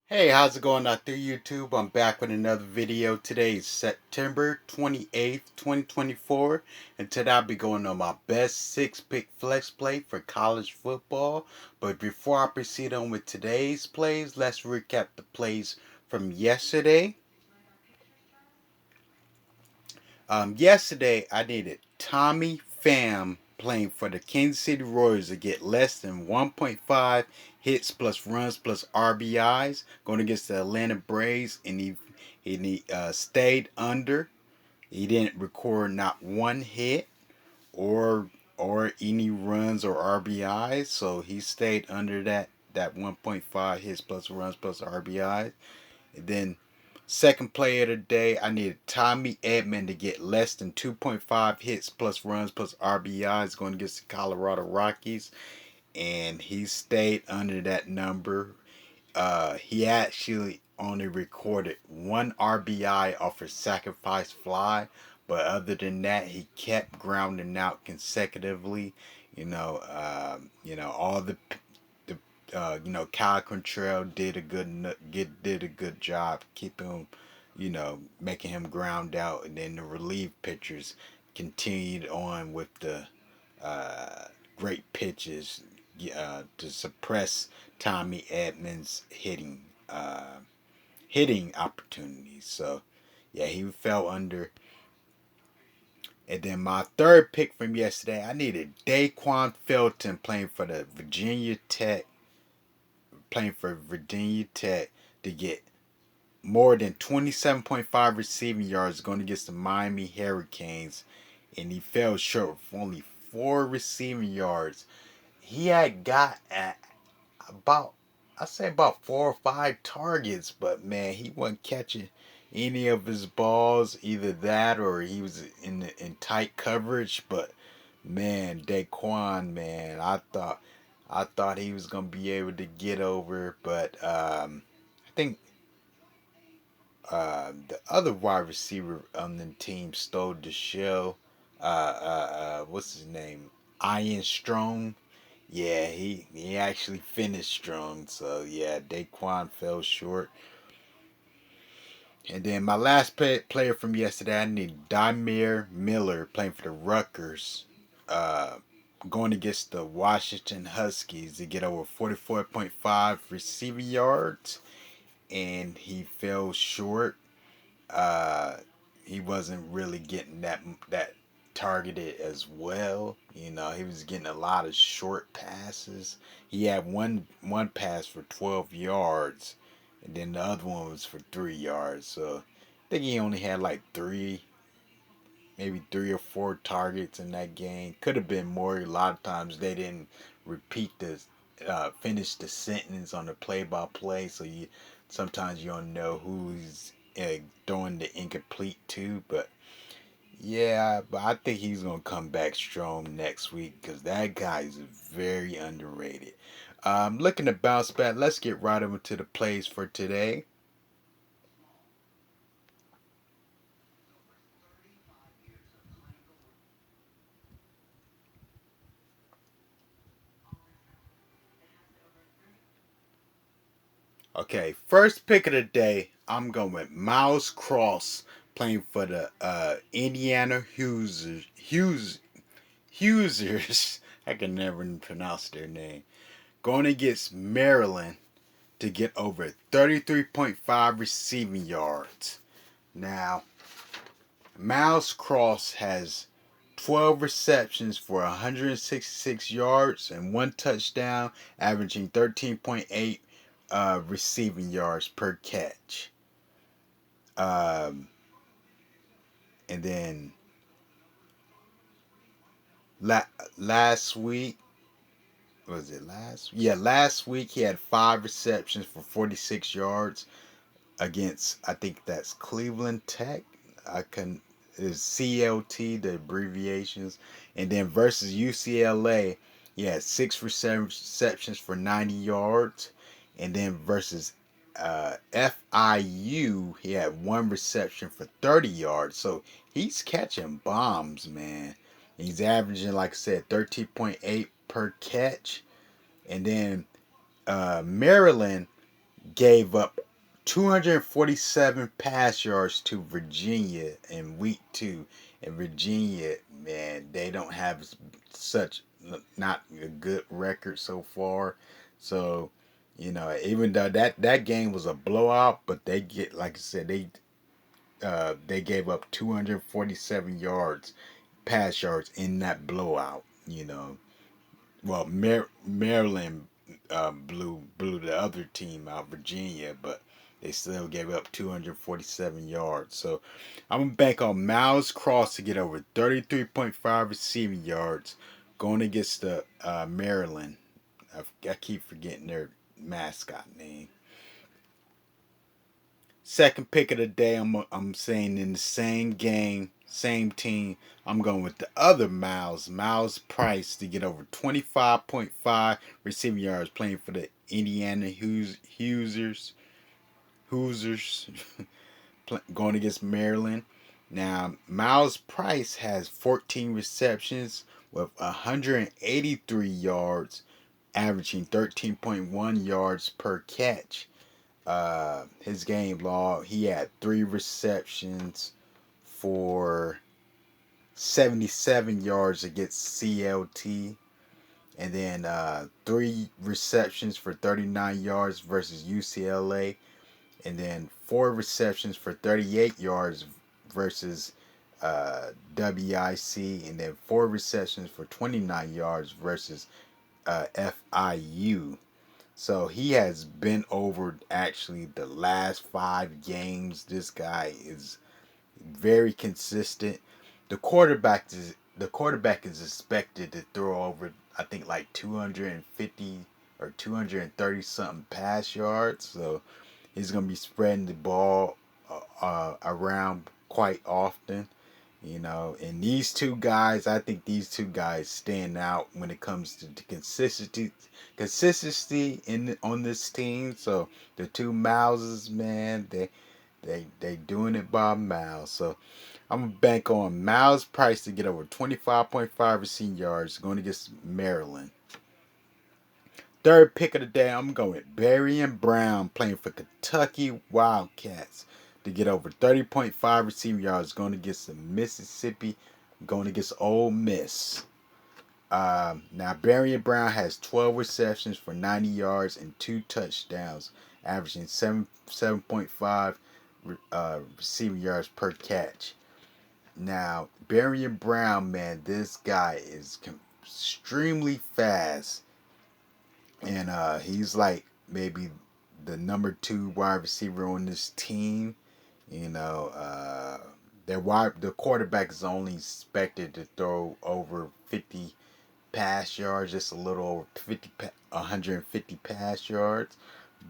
Hey, how's it going out there, YouTube? I'm back with another video. Today is September 28th, 2024, and today I'll be going on my best six-pick flex play for college football. But before I proceed on with today's plays, let's recap the plays from yesterday. Yesterday, I needed Tommy Pham playing for the Kansas City Royals to get less than 1.5 hits plus runs plus RBIs going against the Atlanta Braves, and he stayed under. He didn't record not one hit or any runs or RBIs, so he stayed under that 1.5 hits plus runs plus RBIs. And then second player of the day, I needed Tommy Edman to get less than 2.5 hits plus runs plus RBIs going against the Colorado Rockies, and he stayed under that number. He actually only recorded one RBI off a sacrifice fly, but other than that, he kept grounding out consecutively. All the Cal Quantrill did a good job keeping him, making him ground out, and then the relief pitchers continued on with the uh, great pitches to suppress Tommy Edmonds' hitting opportunities. So yeah, he fell under. And then my third pick from yesterday, I needed Daquan Felton playing for Virginia Tech to get more than 27.5 receiving yards going against the Miami Hurricanes, and he fell short with only 4 receiving yards. He had got at about, I say about 4 or 5 targets, but man, he wasn't catching any of his balls. Either that or he was in tight coverage. But man, Daquan, man, I thought he was gonna be able to get over, but I think the other wide receiver on the team stole the show. What's his name? Ian Strong. Yeah, he actually finished strong. So yeah, Daquan fell short. And then my last player from yesterday, I need Dymere Miller playing for the Rutgers, uh, going against the Washington Huskies to get over 44.5 receiving yards, and he fell short. Uh, he wasn't really getting that targeted as well. He was getting a lot of short passes. He had one pass for 12 yards, and then the other one was for 3 yards. So I think he only had like maybe 3 or 4 targets in that game. Could have been more. A lot of times they didn't repeat finish the sentence on the play-by-play, so sometimes you don't know who's throwing the incomplete to. But yeah, but I think he's gonna come back strong next week because that guy is very underrated. Looking to bounce back. Let's get right over to the plays for today. Okay, first pick of the day, I'm going with Miles Cross playing for the Indiana Hoosiers. I can never pronounce their name. Going against Maryland to get over 33.5 receiving yards. Now, Miles Cross has 12 receptions for 166 yards and one touchdown, averaging 13.8 receiving yards per catch. Um, and then la- last week, was it last? Yeah, last week he had 5 receptions for 46 yards against, I think that's Cleveland Tech. I can is CLT, the abbreviations, and then versus UCLA, he had 6 receptions for 90 yards, and then versus FIU, he had 1 reception for 30 yards. So he's catching bombs, man. He's averaging, like I said, 13.8 per catch, and then Maryland, gave up 247 pass yards to Virginia in week 2. And Virginia, man, they don't have such not a good record so far. So, even though that game was a blowout, but they get, like I said, they gave up 247 yards pass yards in that blowout. Well, Maryland blew the other team out, Virginia, but they still gave up 247 yards. So I'm gonna bank on Miles Cross to get over 33.5 receiving yards, going against the Maryland. I keep forgetting their mascot name. Second pick of the day, I'm saying in the same game, same team. I'm going with the other Miles Price to get over 25.5 receiving yards playing for the Indiana Hoosiers going against Maryland. Now, Miles Price has 14 receptions with 183 yards, averaging 13.1 yards per catch. His game log, he had 3 receptions for 77 yards against CLT, and then 3 receptions for 39 yards versus UCLA, and then 4 receptions for 38 yards versus WIC, and then 4 receptions for 29 yards versus FIU. So he has been over actually the last 5 games. This guy is very consistent. The quarterback is expected to throw over, I think, like 250 or 230 something pass yards. So he's gonna be spreading the ball around quite often. And these two guys, I think these two guys stand out when it comes to consistency on this team. So the two Mouses, man, they doing it by miles. So I'm gonna bank on Miles Price to get over 25.5 receiving yards going against Maryland. Third pick of the day, I'm going with Barry and Brown playing for Kentucky Wildcats to get over 30.5 receiving yards going against the Mississippi, going against Ole Miss. Now, Barry and Brown has 12 receptions for 90 yards and 2 touchdowns, averaging 7.5 receiving yards per catch. Now, Barry and Brown, man, this guy is extremely fast. And he's like maybe the number 2 wide receiver on this team. You know, the quarterback is only expected to throw over 50 pass yards, just a little over 150 pass yards.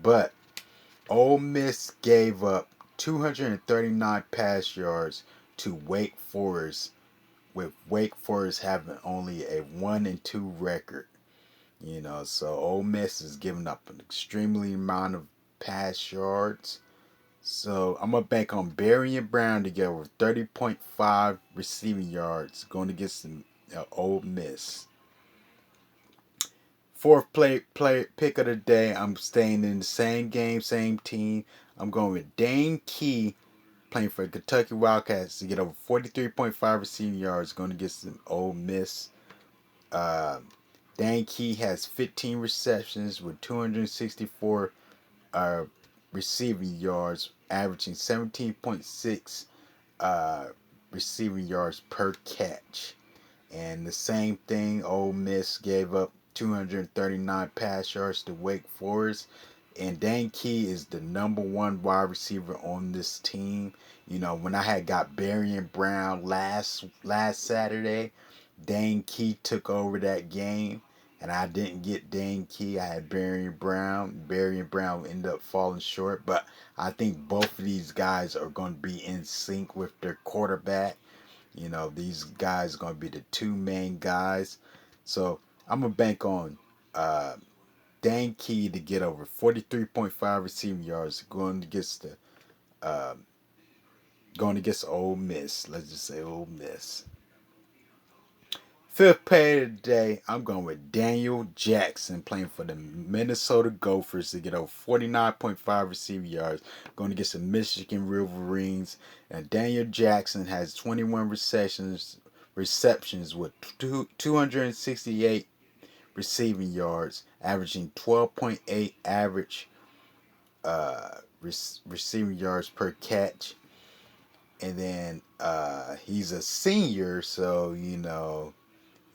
But Ole Miss gave up 239 pass yards to Wake Forest, with Wake Forest having only a 1-2 record. So Ole Miss is giving up an extremely amount of pass yards. So I'm gonna bank on Barry and Brown to get over 30.5 receiving yards going against the Ole Miss. Fourth play pick of the day. I'm staying in the same game, same team. I'm going with Dane Key playing for Kentucky Wildcats to get over 43.5 receiving yards going against the Ole Miss. Uh, Dan Key has 15 receptions with 264 uh, receiving yards, averaging 17.6 receiving yards per catch. And the same thing, Ole Miss gave up 239 pass yards to Wake Forest. And Dan Key is the number 1 wide receiver on this team. When I had got Barry and Brown last Saturday, Dane Key took over that game, and I didn't get Dane Key. I had Barry and Brown. Barry and Brown ended up falling short, but I think both of these guys are going to be in sync with their quarterback. These guys are going to be the 2 main guys. So I'm going to bank on Dane Key to get over 43.5 receiving yards uh, going against Ole Miss. Let's just say Ole Miss. Fifth player today, I'm going with Daniel Jackson playing for the Minnesota Gophers to get over 49.5 receiving yards, going against the Michigan Wolverines. And Daniel Jackson has 21 receptions with 268 receiving yards, averaging 12.8 average receiving yards per catch. And then he's a senior, so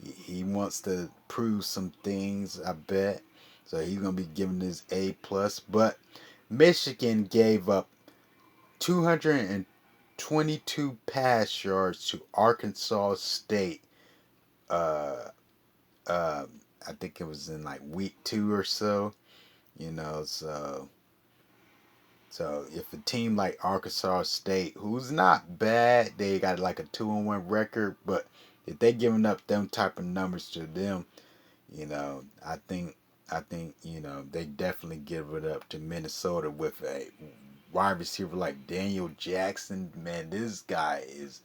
he wants to prove some things, I bet. So he's gonna be giving this A+. But Michigan gave up 222 pass yards to Arkansas State. Uh, uh, I think it was in like week 2 or so. So if a team like Arkansas State, who's not bad, they got like a 2-1 record, but if they giving up them type of numbers to them, I think they definitely give it up to Minnesota with a wide receiver like Daniel Jackson. Man, this guy is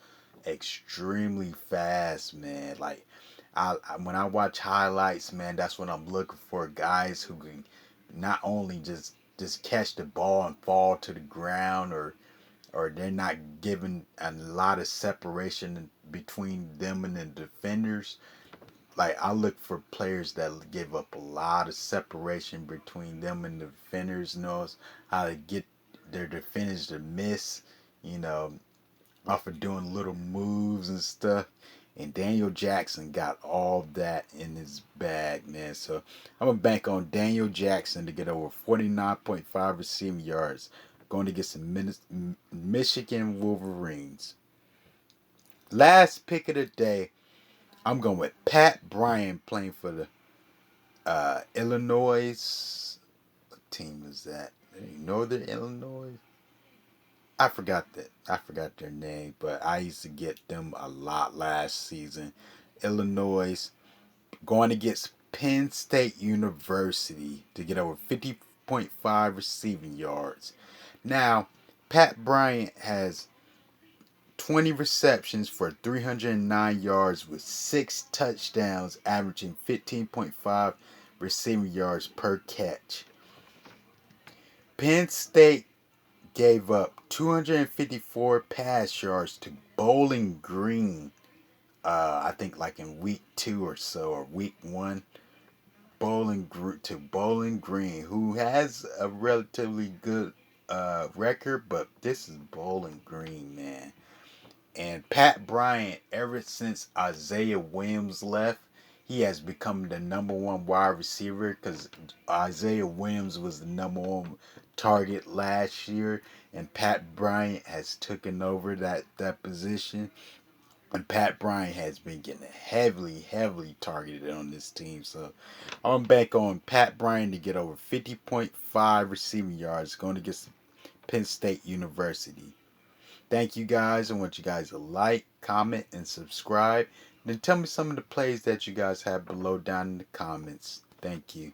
extremely fast, man. Like when I watch highlights, man, that's what I'm looking for. Guys who can not only just catch the ball and fall to the ground, or they're not giving a lot of separation between them and the defenders. Like I look for players that give up a lot of separation between them and the defenders, knows how to get their defenders to miss, you know, off of doing little moves and stuff. And Daniel Jackson got all that in his bag, man. So I'm gonna bank on Daniel Jackson to get over 49.5 receiving yards, going against the Michigan Wolverines. Last pick of the day, I'm going with Pat Bryant playing for the Illinois. What team is that? Northern Illinois. I forgot that. I forgot their name, but I used to get them a lot last season. Illinois going against Penn State University to get over 50.5 receiving yards. Now, Pat Bryant has 20 receptions for 309 yards with 6 touchdowns, averaging 15.5 receiving yards per catch. Penn State gave up 254 pass yards to Bowling Green. I think like in week 2 or so, or week 1. Bowling Green, who has a relatively good record, but this is Bowling Green, man. And Pat Bryant, ever since Isaiah Williams left, he has become the number one wide receiver because Isaiah Williams was the number one target last year, and Pat Bryant has taken over that position. And Pat Bryant has been getting heavily targeted on this team. So I'm back on Pat Bryant to get over 50.5 receiving yards going against Penn State University. Thank you guys. I want you guys to like, comment, and subscribe. Then tell me some of the plays that you guys have below down in the comments. Thank you.